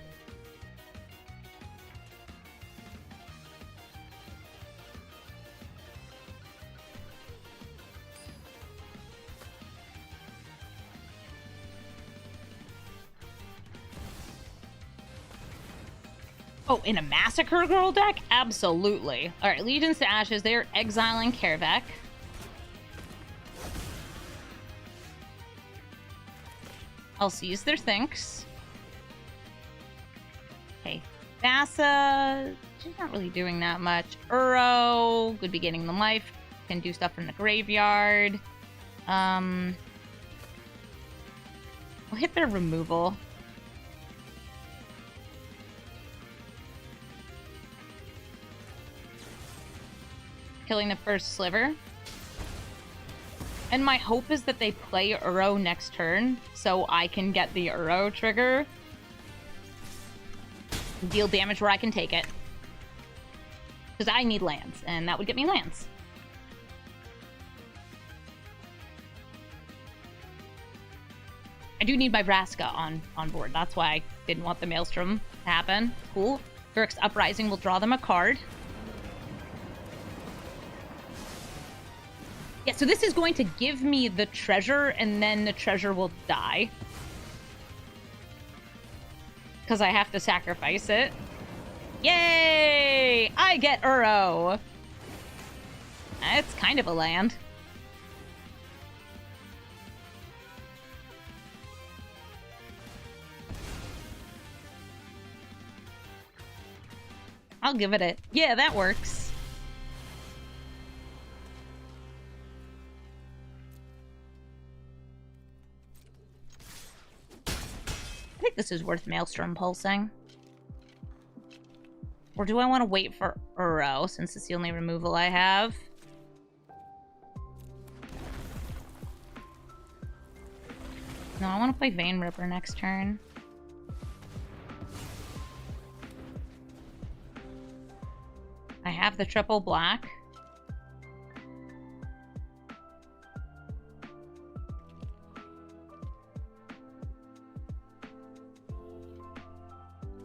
Oh, in a Massacre Girl deck? Absolutely. Alright, Legions to Ashes, they're exiling Kervek. I'll seize their Thinks. Okay, Vasa, she's not really doing that much. Uro, could be getting the life. Can do stuff from the graveyard. We'll hit their removal. Killing the first sliver. And my hope is that they play Uro next turn, so I can get the Uro trigger. Deal damage where I can take it. Because I need lands, and that would get me lands. I do need my Vraska on board. That's why I didn't want the Maelstrom to happen. Cool. Pyrrhix Uprising will draw them a card. Yeah, so this is going to give me the treasure, and then the treasure will die. Because I have to sacrifice it. Yay! I get Uro! It's kind of a land. I'll give it a... Yeah, that works. I think this is worth Maelstrom pulsing. Or do I want to wait for Uro, since it's the only removal I have? No, I want to play Vein Ripper next turn. I have the triple black.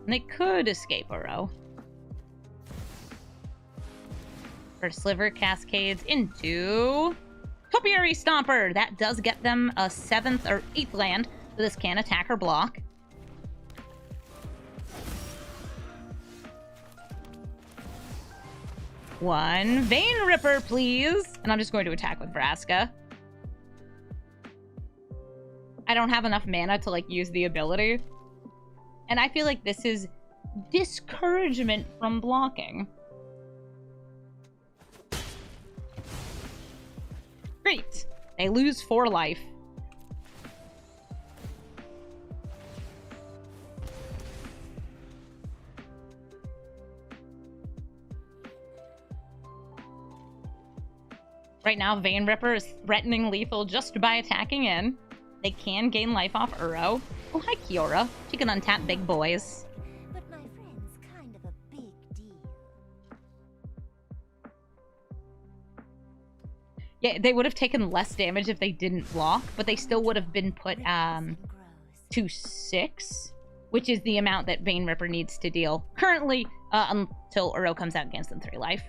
And they could escape Uro. First Sliver cascades into Topiary Stomper. That does get them a 7th or 8th land, so this can attack or block. One Vein Ripper, please. And I'm just going to attack with Vraska. I don't have enough mana to, like, use the ability. And I feel like this is discouragement from blocking. Great. They lose 4 life. Right now, Vein Ripper is threatening lethal just by attacking in. They can gain life off Uro. Oh, hi, Kiora. She can untap big boys. But my friend's kind of a big deal. Yeah, they would have taken less damage if they didn't block, but they still would have been put to 6, which is the amount that Vein Ripper needs to deal currently until Uro comes out and gains them 3 life.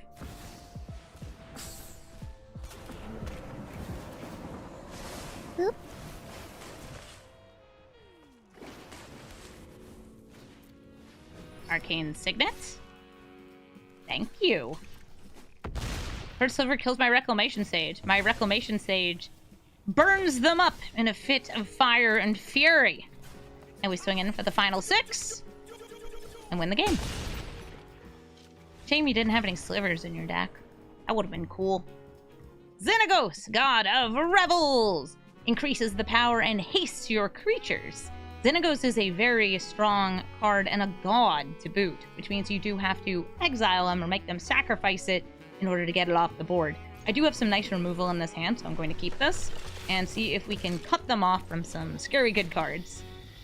Boop. Arcane Signet. Thank you. First Sliver kills my Reclamation Sage. My Reclamation Sage burns them up in a fit of fire and fury. And we swing in for the final 6 and win the game. Shame you didn't have any slivers in your deck. That would have been cool. Xenagos, God of Revels, increases the power and hastes your creatures. Xenagos is a very strong card and a god to boot, which means you do have to exile them or make them sacrifice it in order to get it off the board. I do have some nice removal in this hand, so I'm going to keep this and see if we can cut them off from some scary good cards.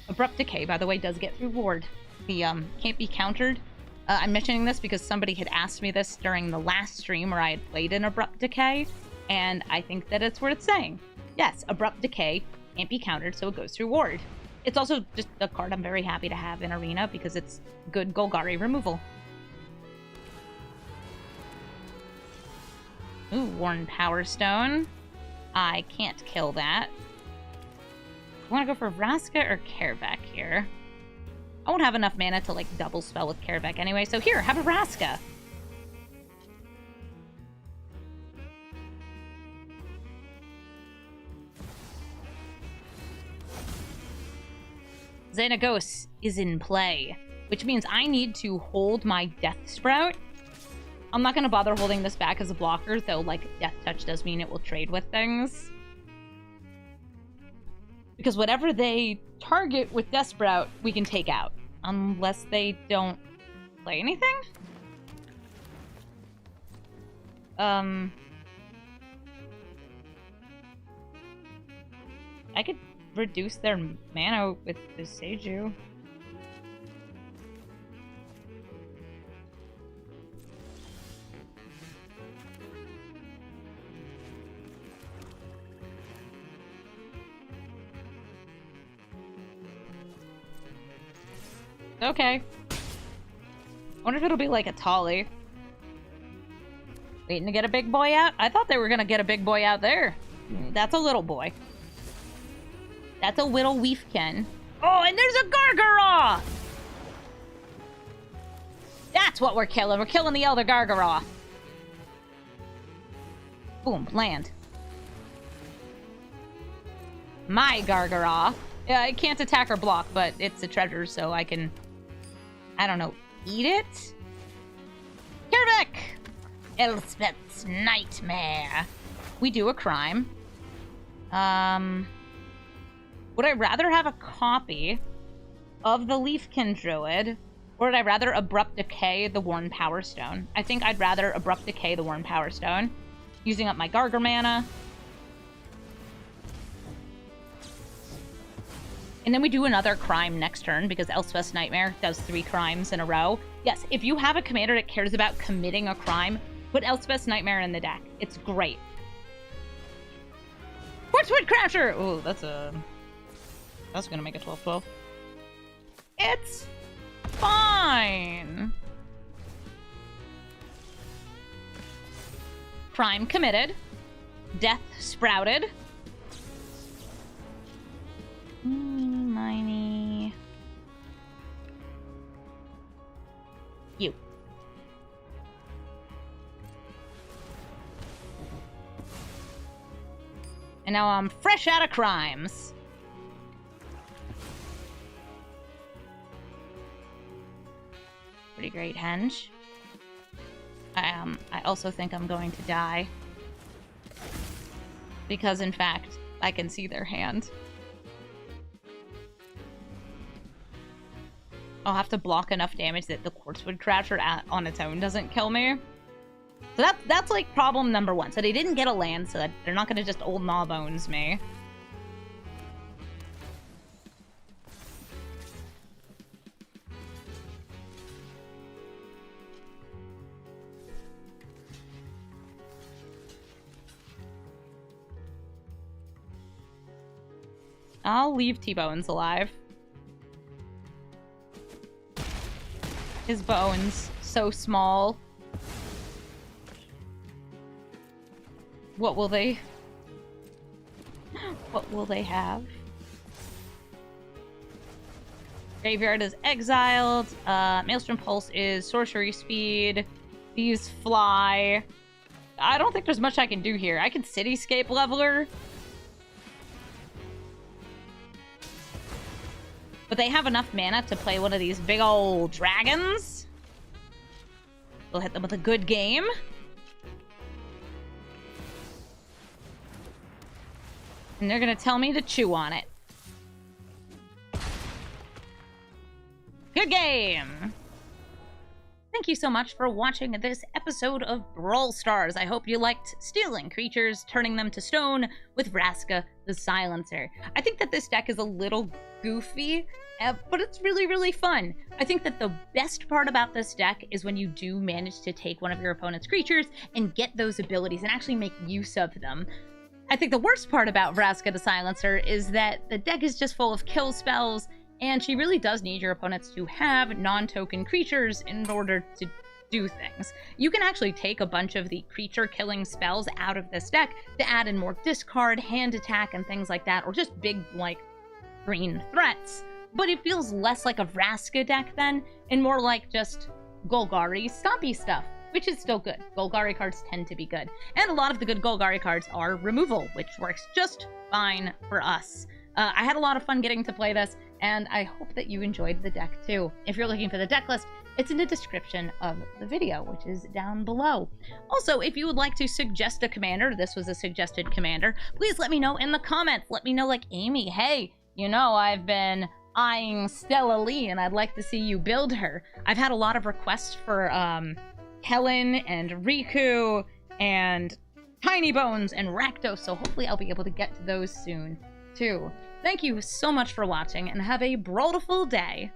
Abrupt Decay, by the way, does get through ward. The can't be countered I'm mentioning this because somebody had asked me this during the last stream where I had played an Abrupt Decay, and I think that it's worth saying. Yes, Abrupt Decay can't be countered, so it goes through Ward. It's also just a card I'm very happy to have in Arena because it's good Golgari removal. Ooh, Worn Power Stone. I can't kill that. I want to go for Vraska or Kerbeck here. I won't have enough mana to, like, double spell with Kerbeck anyway, so here, have a Vraska. Xenagos is in play, which means I need to hold my Death Sprout. I'm not going to bother holding this back as a blocker, though, like, Death Touch does mean it will trade with things. Because whatever they target with Death Sprout, we can take out. Unless they don't play anything? I could reduce their mana with the Seiju. Okay. Wonder if it'll be like a Tolly. Waiting to get a big boy out? I thought they were gonna get a big boy out there. That's a little boy. That's a little Weefkin. Oh, and there's a Gargaraw! That's what we're killing. We're killing the Elder Gargaraw. Boom, land. My Gargaraw. Yeah, it can't attack or block, but it's a treasure, so I can... I don't know, eat it? Kerbeck! Elspeth's Nightmare. We do a crime. Would I rather have a copy of the Leafkin Druid, or would I rather Abrupt Decay the Worn Power Stone? I think I'd rather Abrupt Decay the Worn Power Stone, using up my Gargar mana. And then we do another crime next turn, because Elspeth's Nightmare does 3 crimes in a row. Yes, if you have a commander that cares about committing a crime, put Elspeth's Nightmare in the deck. It's great. Portswood Crasher! Ooh, that's gonna make a 12-12. It's fine. Crime committed. Death sprouted. Miney. You. And now I'm fresh out of crimes. Pretty great, Henge. I also think I'm going to die. Because, in fact, I can see their hand. I'll have to block enough damage that the Quartzwood Crasher on its own doesn't kill me. So that's like problem number 1. So they didn't get a land, so that they're not going to just old Gnaw Bones me. I'll leave T-Bones alive. His bones, so small. What will they... What will they have? Graveyard is exiled. Maelstrom Pulse is sorcery speed. These fly. I don't think there's much I can do here. I can Cityscape Leveler. But they have enough mana to play one of these big old dragons. We'll hit them with a good game. And they're gonna tell me to chew on it. Good game! Thank you so much for watching this episode of Brawl Stars. I hope you liked stealing creatures, turning them to stone with Vraska the Silencer. I think that this deck is a little goofy, but it's really, really fun. I think that the best part about this deck is when you do manage to take one of your opponent's creatures and get those abilities and actually make use of them. I think the worst part about Vraska the Silencer is that the deck is just full of kill spells, and she really does need your opponents to have non-token creatures in order to do things. You can actually take a bunch of the creature-killing spells out of this deck to add in more discard, hand attack, and things like that, or just big, like, green threats. But it feels less like a Vraska deck then, and more like just Golgari stompy stuff, which is still good. Golgari cards tend to be good. And a lot of the good Golgari cards are removal, which works just fine for us. I had a lot of fun getting to play this, and I hope that you enjoyed the deck too. If you're looking for the deck list, it's in the description of the video, which is down below. Also, if you would like to suggest a commander, this was a suggested commander, please let me know in the comments. Let me know, like, Amy, hey, you know, I've been eyeing Stella Lee, and I'd like to see you build her. I've had a lot of requests for Helen and Riku and Tiny Bones and Rakdos, so hopefully I'll be able to get to those soon too. Thank you so much for watching, and have a brawlful day.